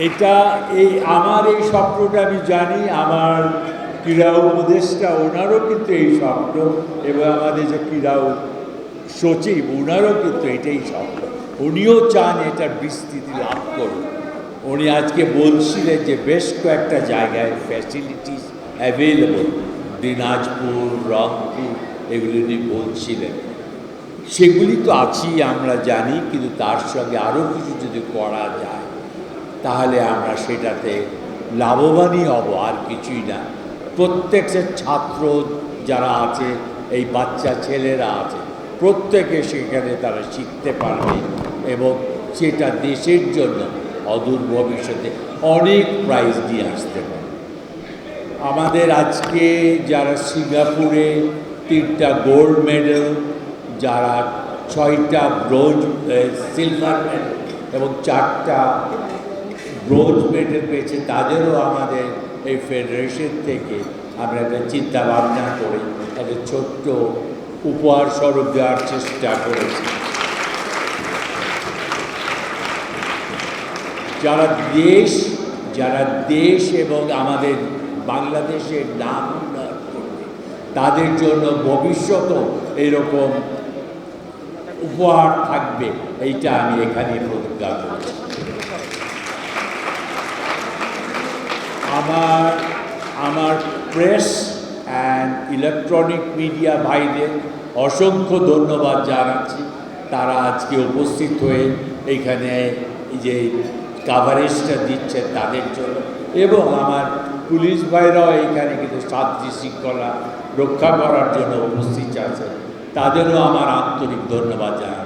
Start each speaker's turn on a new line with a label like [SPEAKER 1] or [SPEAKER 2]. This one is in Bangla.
[SPEAKER 1] এটা আমার এই স্বপ্নটা আমি জানি, আমার ক্রীড়া উপদেষ্টা ওনারও কিন্তু এই স্বপ্ন, এবং আমাদের যে ক্রীড়া সচিব ওনারও কিন্তু এটাই স্বপ্ন। উনিও চান এটার বিস্তৃতি লাভ করুন। উনি আজকে বলছিলেন যে বেশ কয়েকটা জায়গায় ফ্যাসিলিটিস অ্যাভেলেবল, দিনাজপুর, রংপুর, এগুলি উনি বলছিলেন। সেগুলি তো আছেই, আমরা জানি, কিন্তু তার সঙ্গে আরও কিছু যদি করা যায় তাহলে আমরা সেটাতে লাভবানই হব, আর কিছুই না। প্রত্যেকটা ছাত্র যারা আছে, এই বাচ্চা ছেলেরা আছে, প্রত্যেকে সেখানে তারা শিখতে পারবে এবং সেটা দেশের জন্য অদূর ভবিষ্যতে অনেক প্রাইজ নিয়ে আসতে পারবে। আমাদের আজকে যারা সিঙ্গাপুরে 3টা গোল্ড মেডেল, যারা 6টা সিলভার মেডেল এবং 4টা ব্রোঞ্জ মেডেল পেয়েছে, তাদেরও আমাদের এই ফেডারেশন থেকে আমরা একটা চিন্তা ভাবনা করে তাদের ছোট্ট উপহার স্বরূপ দেওয়ার চেষ্টা করেছি। যারা দেশ এবং আমাদের বাংলাদেশের নাম উন্নয়ন করবে, তাদের জন্য ভবিষ্যতেও এরকম উপহার থাকবে, এইটা আমি এখানে প্রতিজ্ঞা করছি। আমার প্রেস অ্যান্ড ইলেকট্রনিক মিডিয়া ভাইদের অসংখ্য ধন্যবাদ জানাচ্ছি। তারা আজকে উপস্থিত হয়ে এইখানে যে কাভারেজটা দিচ্ছে তাদের জন্য, এবং আমার পুলিশ ভাইরাও এইখানে কিন্তু শান্তি শৃঙ্খলা রক্ষা করার জন্য উপস্থিত আছে, তাদেরও আমার আন্তরিক ধন্যবাদ জানাই।